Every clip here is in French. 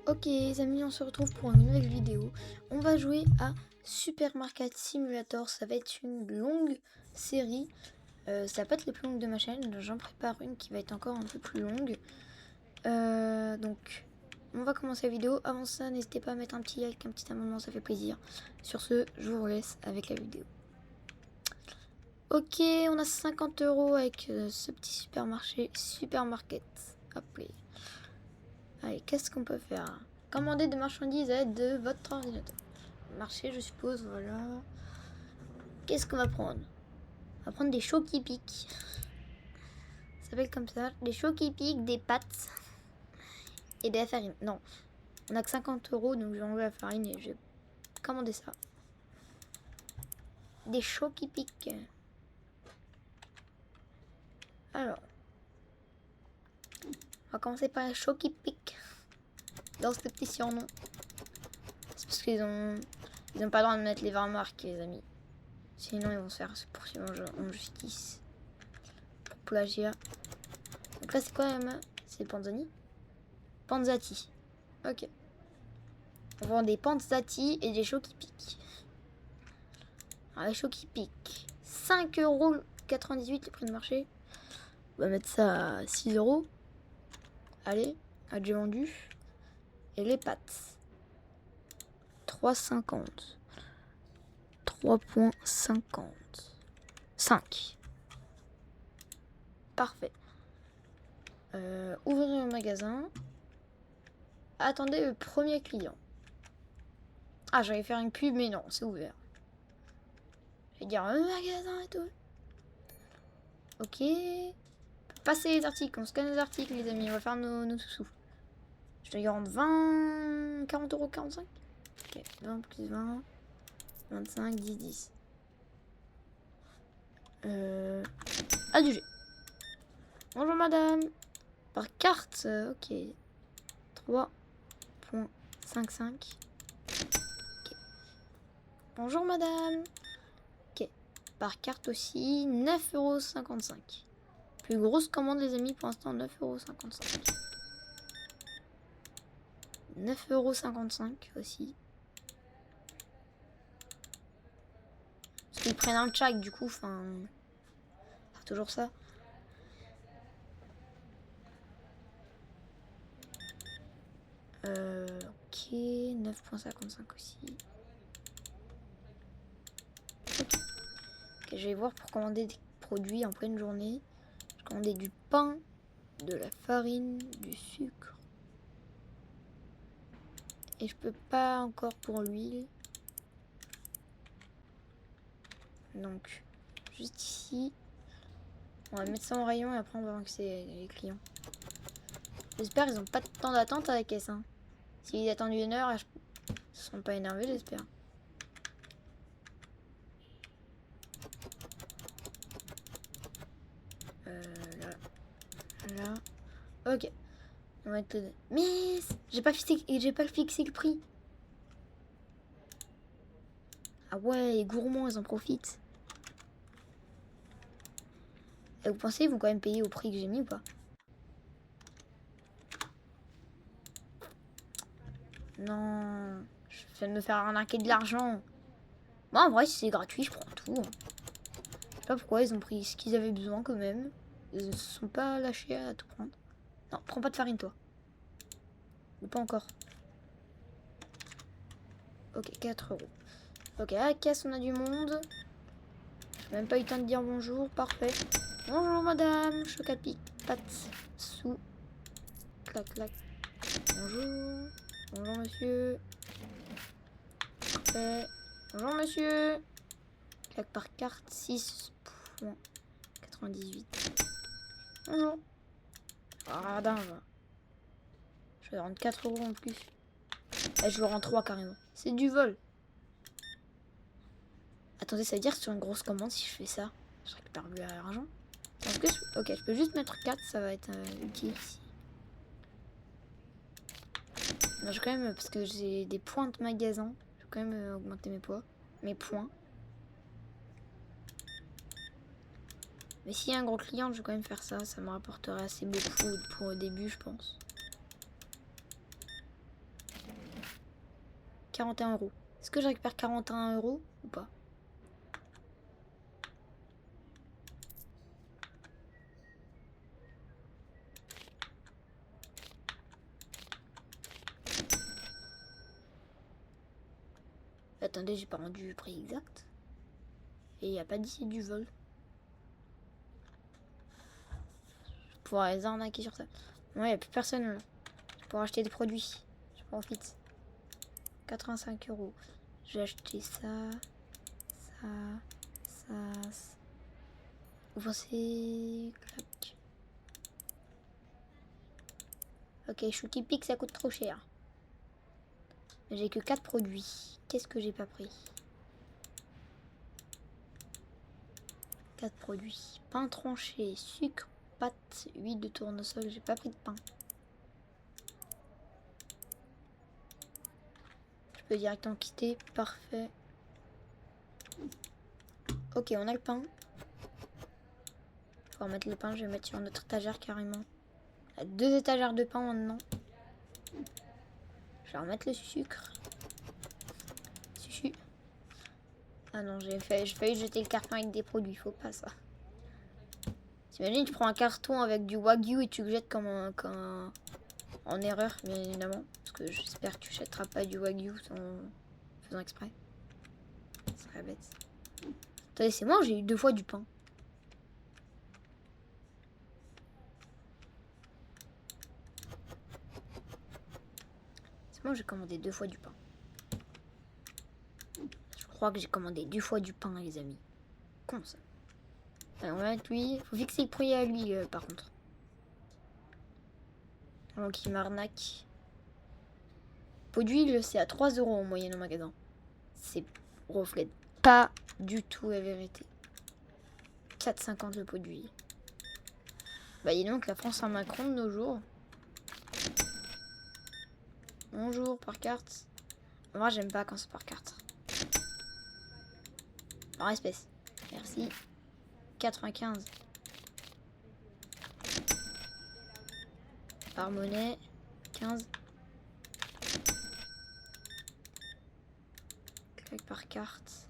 Ok les amis, on se retrouve pour une nouvelle vidéo. On va jouer à Supermarket Simulator. Ça va être une longue série. Ça va pas être les plus longues de ma chaîne. J'en prépare une qui va être encore un peu plus longue. Donc, on va commencer la vidéo. Avant ça, n'hésitez pas à mettre un petit like, un petit abonnement, ça fait plaisir. Sur ce, je vous laisse avec la vidéo. Ok, on a 50 € avec ce petit supermarket. Appelé. Allez, qu'est-ce qu'on peut faire? Commander des marchandises à l'aide de votre ordinateur. Marché, je suppose, voilà. Qu'est-ce qu'on va prendre? On va prendre des chocs qui piquent. Ça s'appelle comme ça. Des chocs qui piquent, des pâtes et de la farine. Non, on a que 50 €, donc je vais enlever la farine et je vais commander ça. Des chocs qui piquent. Alors, on va commencer par les chocs qui piquent. Dans ce petit surnom. C'est parce qu'ils ont pas le droit de mettre les vraies marques, les amis. Sinon, ils vont se faire poursuivre en justice. Pour plagiat. Donc là, c'est quoi, Emma? C'est Panzani? Panzati. Ok. On vend des Panzati et des chocs qui piquent. Alors, les chocs qui piquent. 5,98 € le prix de marché. On va mettre ça à 6 €. Allez, adjeu vendu. Et les pâtes. 3,50. 3,50. 5. Parfait. Ouvrir le magasin. Attendez le premier client. Ah, j'allais faire une pub, mais non, c'est ouvert. Je vais dire un magasin et tout. Ok. Passer les articles, on scanne les articles, les amis. On va faire nos sous-sous. Je dois y rendre 20, 40 €, 45. Ok, 20 plus 20, 25, 10, 10. Adjugé. Bonjour madame. Par carte, ok. 3,55. Ok. Bonjour madame. Ok. Par carte aussi, 9,55 €. Plus grosse commande les amis pour l'instant, 9,55 €. 9,55 € aussi. Parce qu'ils prennent un tchak du coup, enfin... C'est toujours ça. Ok, 9,55 € aussi. Ok, je vais voir pour commander des produits en pleine journée. Je commandais du pain, de la farine, du sucre. Et je peux pas encore pour l'huile. Donc, juste ici. On va mettre ça en rayon et après on va voir que c'est les clients. J'espère qu'ils ont pas de temps d'attente à la caisse. Hein. S'ils attendent 1 heure, ils se sont pas énervés, j'espère. Là. Ok. On va être... Mais j'ai pas fixé le prix. Ah ouais, les gourmands, ils en profitent. Et vous pensez, ils vont quand même payer au prix que j'ai mis ou pas? Non, je viens de me faire arnaquer de l'argent. Moi, en vrai, si c'est gratuit, je prends tout. Hein. Je sais pas pourquoi ils ont pris ce qu'ils avaient besoin quand même. Ils ne se sont pas lâchés à tout prendre. Non, prends pas de farine, toi. Ou pas encore. Ok, 4 €. Ok, à la caisse, on a du monde. J'ai même pas eu le temps de dire bonjour. Parfait. Bonjour, madame. Choc à pic. Pâte. Sous. Clac, clac. Bonjour. Bonjour, monsieur. Parfait. Bonjour, monsieur. Clac par carte. 6,98. Bonjour. Ah, dingue. Je vais rendre 4 € en plus. Et je le rends 3 carrément. C'est du vol. Attendez, ça veut dire que sur une grosse commande, si je fais ça, je récupère de l'argent. Ok, je peux juste mettre 4, ça va être utile ici. Non, je vais quand même, parce que j'ai des points de magasin, je vais quand même augmenter mes points. Mais s'il y a un gros client, je vais quand même faire ça. Ça me rapportera assez beaucoup pour au début, je pense. 41 euros. Est-ce que je récupère 41 euros ou pas? Attendez, j'ai pas rendu le prix exact. Et il n'y a pas d'ici du vol. Je pourrais les arnaquer sur ça. Ouais, il n'y a plus personne là. Pour acheter des produits. Je profite. 85 euros. Je vais acheter ça. Ça. Vous pensez... Clac. Ok, Chucky Pick, ça coûte trop cher. J'ai que 4 produits. Qu'est-ce que j'ai pas pris? 4 produits. Pain tranché, sucre, pâte, huile de tournesol. J'ai pas pris de pain. Je peux directement quitter. Parfait. Ok, on a le pain. Faut remettre le pain. Je vais mettre sur notre étagère carrément. On a 2 étagères de pain maintenant. Je vais remettre le sucre. Ah non, j'ai failli jeter le carton avec des produits. Faut pas ça. T'imagines, tu prends un carton avec du wagyu et tu le jettes comme en erreur, bien évidemment. Parce que j'espère que tu jetteras pas du wagyu sans faisant exprès. Ça serait bête. Attendez, c'est moi ou j'ai eu 2 fois du pain? C'est moi, j'ai commandé 2 fois du pain. Je crois que j'ai commandé 2 fois du pain, les amis. Con ça. Allez, on va mettre lui. Faut fixer le prix à lui, par contre. Donc il m'arnaque. Pot d'huile, c'est à 3 euros en moyenne au magasin. C'est reflète pas du tout la vérité. 4,50 le pot d'huile. Bah, il donc la France a Macron de nos jours. Bonjour, par carte. Moi, j'aime pas quand c'est par carte. Par espèce. Merci. 95. Par monnaie. 15. Claque par carte.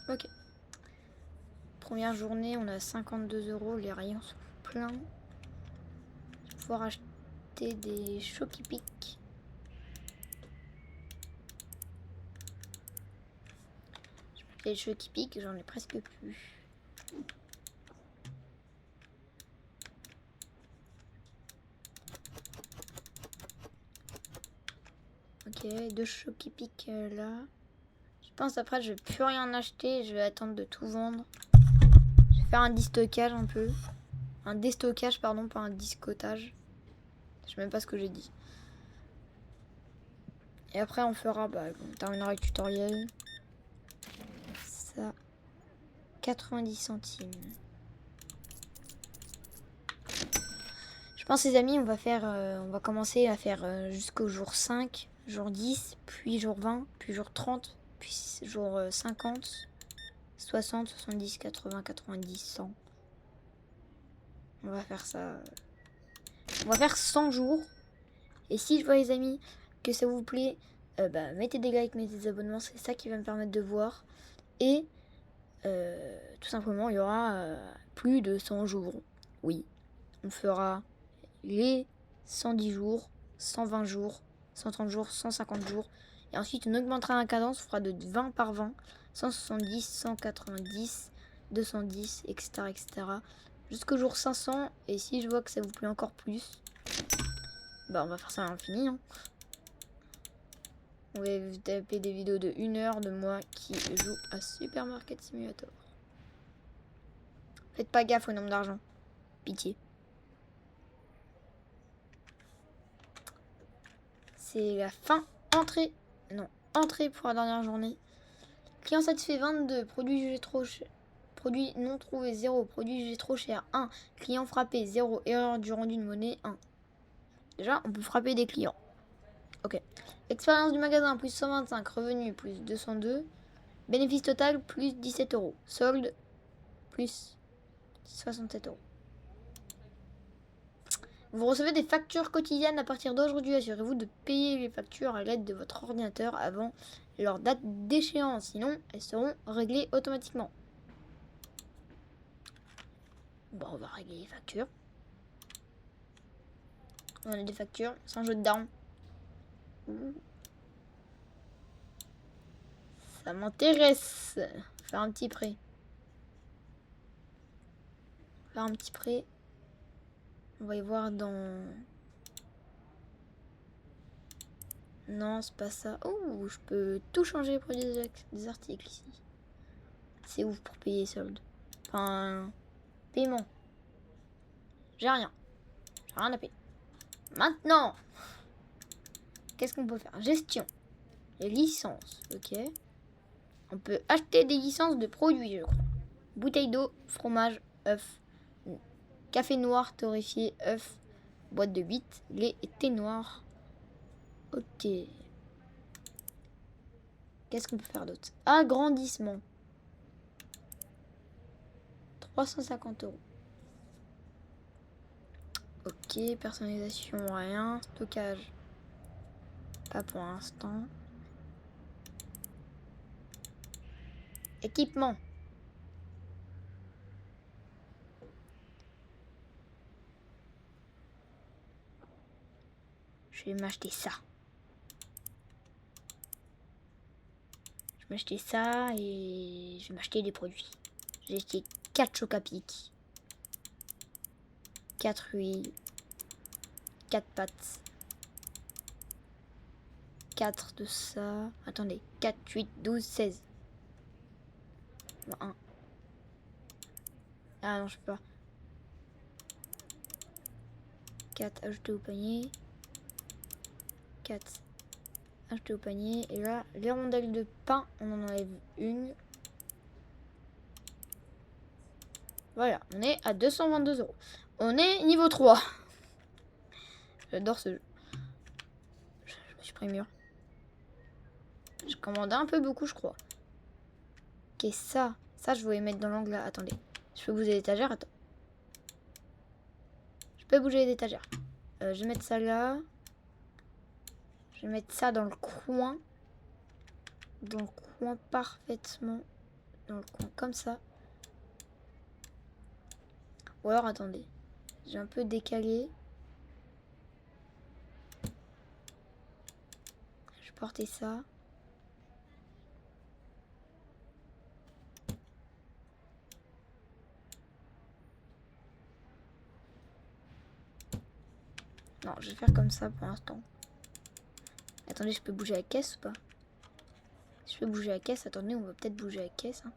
Ok. Première journée, on a 52 euros. Les rayons sont pleins. Je vais pouvoir acheter des Chucky Pick. Les Chucky Pick, j'en ai presque plus. Ok, 2 Chucky Pick là. Je pense après je vais plus rien acheter. Je vais attendre de tout vendre. Je vais faire un déstockage un peu. Un déstockage, pardon, pas un discotage. Je sais même pas ce que j'ai dit. Et après on fera, on terminera le tutoriel. Ça, 90 centimes. Je pense les amis, on va commencer à faire jusqu'au jour 5, jour 10, puis jour 20, puis jour 30, puis jour 50, 60, 70, 80, 90, 100. On va faire ça. On va faire 100 jours. Et si je vois les amis que ça vous plaît, mettez des likes, mettez des abonnements, c'est ça qui va me permettre de voir. Et tout simplement, il y aura plus de 100 jours. Oui, on fera les 110 jours, 120 jours, 130 jours, 150 jours. Et ensuite, on augmentera la cadence, on fera de 20 par 20, 170, 190, 210, etc. etc. Jusqu'au jour 500. Et si je vois que ça vous plaît encore plus, on va faire ça à l'infini. Hein. On va vous taper des vidéos de 1 heure de moi qui joue à Supermarket Simulator. Faites pas gaffe au nombre d'argent. Pitié. C'est la fin. Entrée. Non, entrée pour la dernière journée. Client satisfait 22. Produit jugé trop cher. Produit non trouvé 0. Produit jugé trop cher 1. Client frappé 0. Erreur du rendu de monnaie 1. Déjà, on peut frapper des clients. Ok. Expérience du magasin plus 125. Revenu plus 202. Bénéfice total plus 17 euros. Solde plus 67 euros. Vous recevez des factures quotidiennes à partir d'aujourd'hui. Assurez-vous de payer les factures à l'aide de votre ordinateur avant leur date d'échéance. Sinon, elles seront réglées automatiquement. Bon, on va régler les factures. On a des factures sans jeu de daron. Ça m'intéresse. Faire un petit prêt. Faire un petit prêt. On va y voir dans... Non, c'est pas ça. Oh, je peux tout changer pour des articles ici. C'est ouf pour payer solde. Enfin, paiement. J'ai rien. J'ai rien à payer. Maintenant, qu'est-ce qu'on peut faire? Gestion. Les licences. Ok. On peut acheter des licences de produits, je crois. Bouteille d'eau, fromage, œuf, café noir torréfié, œuf, boîte de 8, lait et thé noir. Ok. Qu'est-ce qu'on peut faire d'autre? Agrandissement. 350 €. Ok, personnalisation, rien. Stockage. Pas pour l'instant. Équipement. Je vais m'acheter ça. Je vais m'acheter ça et je vais m'acheter des produits. J'ai acheté 4 chocapic, 4 huiles, 4 pâtes, 4 de ça. Attendez, 4, 8, 12, 16. 1. Ah non, je peux pas. 4 ajoutés au panier. 4 ajoutés au panier. Et là, les rondelles de pain, on en enlève une. Voilà, on est à 222 €. On est niveau 3. J'adore ce jeu. Je me suis pris mûr. Je commande un peu beaucoup, je crois. Ok, ça. Ça, je voulais mettre dans l'angle là. Attendez. Je peux bouger l'étagère. Attends. Je peux bouger les étagères. Je vais mettre ça là. Je vais mettre ça dans le coin. Dans le coin parfaitement. Dans le coin comme ça. Ou alors, attendez. J'ai un peu décalé. Je vais porter ça. Non, je vais faire comme ça pour l'instant. Attendez, je peux bouger la caisse ou pas? Si je peux bouger la caisse, attendez, on va peut-être bouger la caisse. Hein.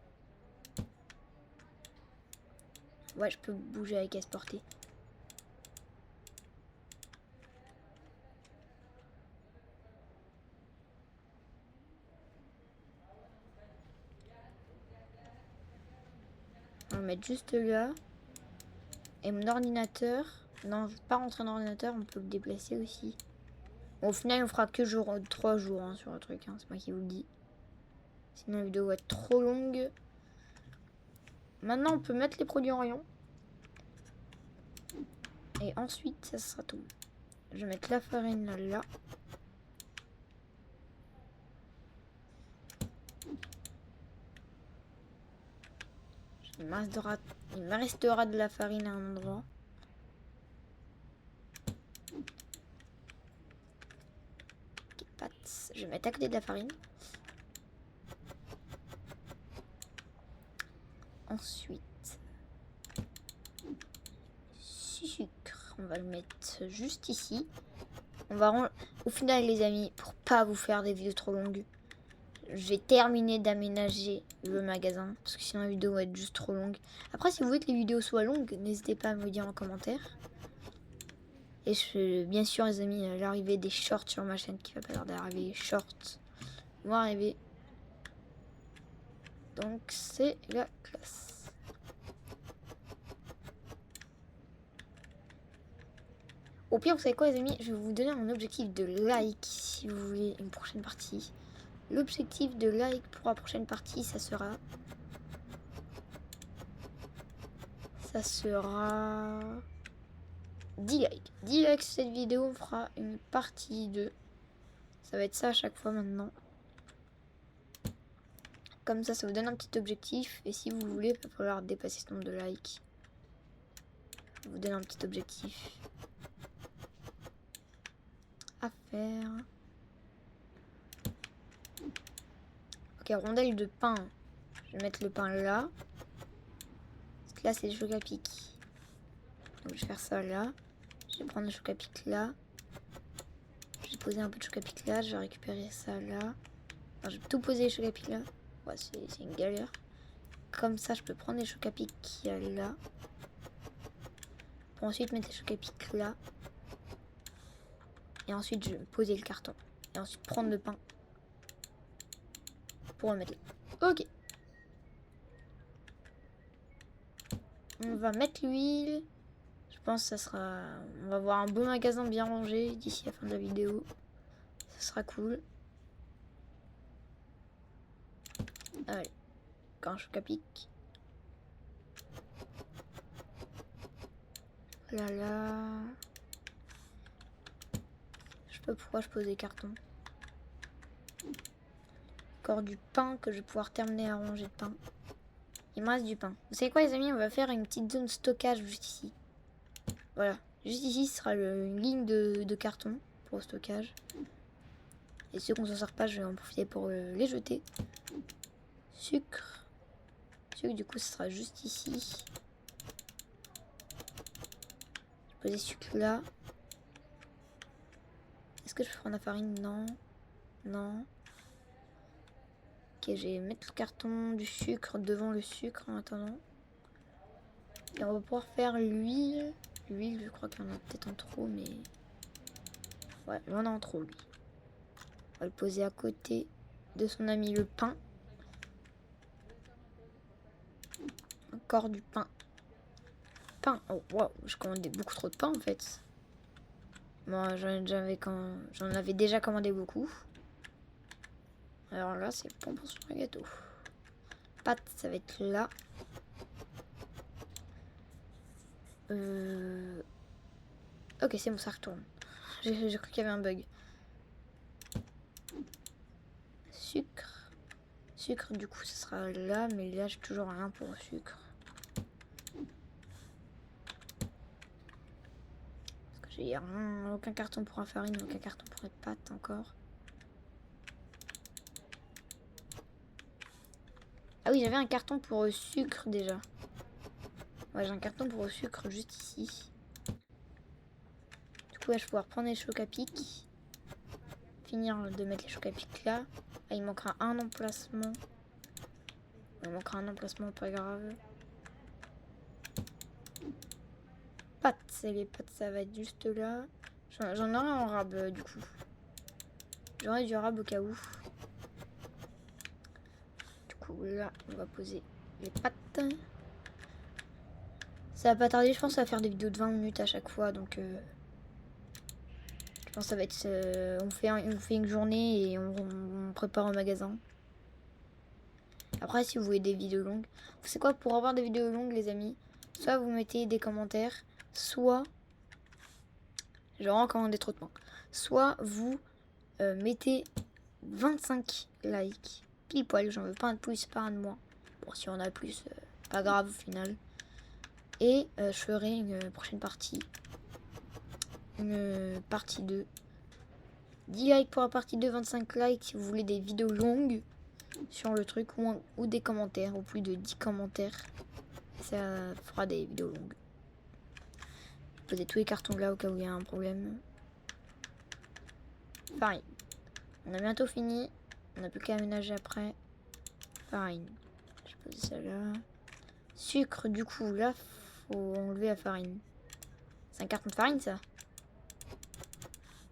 Ouais, je peux bouger la caisse portée. On va mettre juste là. Et mon ordinateur. Non, je ne veux pas rentrer dans l'ordinateur, on peut le déplacer aussi. Bon, au final, on fera que 3 jours hein, sur le truc, hein, c'est moi qui vous le dis. Sinon, la vidéo va être trop longue. Maintenant, on peut mettre les produits en rayon. Et ensuite, ça sera tout. Je vais mettre la farine là. Il me restera de la farine à un endroit. Okay, pâtes. Je vais mettre à côté de la farine. Ensuite, sucre. On va le mettre juste ici. On va au final, les amis, pour pas vous faire des vidéos trop longues, je vais terminer d'aménager le magasin parce que sinon la vidéo va être juste trop longue. Après, si vous voulez que les vidéos soient longues, n'hésitez pas à me le dire en commentaire. Et bien sûr, les amis, l'arrivée des shorts sur ma chaîne qui va pas tarder à arriver. Les shorts vont arriver. Donc, c'est la classe. Au pire, vous savez quoi, les amis? Je vais vous donner un objectif de like si vous voulez une prochaine partie. L'objectif de like pour la prochaine partie, ça sera... 10 likes. 10 likes sur cette vidéo, on fera une partie 2. Ça va être ça à chaque fois maintenant. Comme ça vous donne un petit objectif. Et si vous voulez, il va falloir dépasser ce nombre de likes. Je vous donne un petit objectif à faire. Ok, rondelle de pain. Je vais mettre le pain là. Parce que là, c'est le choc à pic. Donc, je vais faire ça là. Je vais prendre le choc à pic là. Je vais poser un peu de choc à pic là. Je vais récupérer ça là. Enfin, je vais tout poser les choc à pic là. Ouais, c'est une galère. Comme ça, je peux prendre les choc à pic qu'il y a là. Pour ensuite mettre les choc à pic là. Et ensuite, je vais poser le carton. Et ensuite, prendre le pain. Pour le mettre là. Ok. On va mettre l'huile. Je pense que ça sera... On va avoir un beau magasin bien rangé d'ici la fin de la vidéo. Ça sera cool. Allez. Encore un choc à pic. Là là. Je sais pas pourquoi je pose des cartons. Encore du pain que je vais pouvoir terminer à ranger de pain. Il me reste du pain. Vous savez quoi les amis, on va faire une petite zone stockage juste ici. Voilà. Juste ici, ce sera une ligne de carton pour le stockage. Et ceux qu'on s'en sert pas, je vais en profiter pour les jeter. Sucre. Sucre, du coup, ce sera juste ici. Je vais poser sucre là. Est-ce que je peux prendre la farine? Non. Non. Ok, je vais mettre le carton du sucre devant le sucre en attendant. Et on va pouvoir faire l'huile. L'huile, je crois qu'il y en a peut-être en trop, mais... Ouais, il y en a en trop, lui. On va le poser à côté de son ami le pain. Encore du pain. Pain. Oh, waouh, je commandais beaucoup trop de pain, en fait. Moi, j'en avais déjà commandé beaucoup. Alors là, c'est le pain pour sur un gâteau. Pâte, ça va être là. Ok, c'est bon, ça retourne. J'ai cru qu'il y avait un bug. Sucre. Sucre, du coup, ce sera là. Mais là, j'ai toujours rien pour le sucre. Parce que j'ai aucun carton pour la farine, aucun carton pour la pâte encore. Ah oui, j'avais un carton pour le sucre déjà. Ouais, j'ai un carton pour le sucre juste ici. Du coup, là, je vais pouvoir prendre les chocs à pic. Finir de mettre les chocs à pic là. Ah, il manquera un emplacement. Il manquera un emplacement, pas grave. Pâtes, les pâtes, ça va être juste là. J'en aurai en rab du coup. J'aurai du rab au cas où. Du coup, là, on va poser les pâtes. Ça va pas tarder, je pense, à faire des vidéos de 20 minutes à chaque fois, donc je pense que ça va être... on fait une journée et on prépare un magasin. Après, si vous voulez des vidéos longues, vous savez quoi, pour avoir des vidéos longues, les amis, soit vous mettez des commentaires, soit... J'ai vraiment commandé trop de pain. Soit vous mettez 25 likes, pile poil, j'en veux pas un de plus, pas un de moins. Bon, si on a plus, pas grave au final. Et je ferai une prochaine partie. Une partie 2. 10 likes pour la partie 2, 25 likes si vous voulez des vidéos longues sur le truc ou des commentaires, ou plus de 10 commentaires. Ça fera des vidéos longues. Je vais poser tous les cartons là au cas où il y a un problème. Farine. On a bientôt fini. On n'a plus qu'à aménager après. Farine. Je vais poser ça là. Sucre, du coup, là, faut enlever la farine. C'est un carton de farine, ça?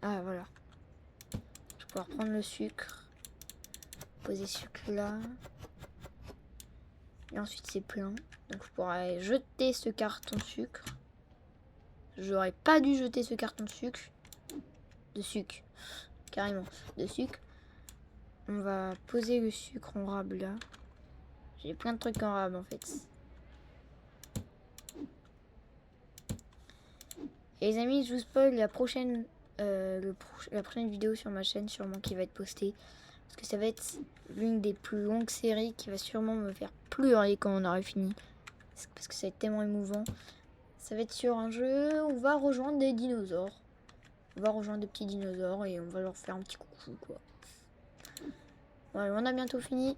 Ah, voilà. Je vais pouvoir prendre le sucre. Poser sucre là. Et ensuite, c'est plein. Donc, je pourrais jeter ce carton de sucre. J'aurais pas dû jeter ce carton de sucre. Carrément. De sucre. On va poser le sucre en rab là. J'ai plein de trucs en rab en fait. Et les amis, je vous spoil la prochaine, la prochaine vidéo sur ma chaîne, sûrement qui va être postée. Parce que ça va être l'une des plus longues séries qui va sûrement me faire pleurer quand on aura fini. Parce que ça va être tellement émouvant. Ça va être sur un jeu où on va rejoindre des dinosaures. On va rejoindre des petits dinosaures et on va leur faire un petit coucou, quoi. Voilà, on a bientôt fini.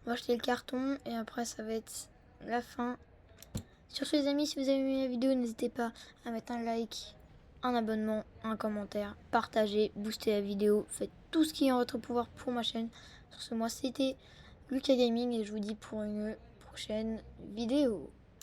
On va jeter le carton et après ça va être la fin. Sur ce les amis, si vous avez aimé la vidéo, n'hésitez pas à mettre un like, un abonnement, un commentaire, partagez, boostez la vidéo, faites tout ce qui est en votre pouvoir pour ma chaîne. Sur ce, moi c'était Lucas Gaming et je vous dis pour une prochaine vidéo.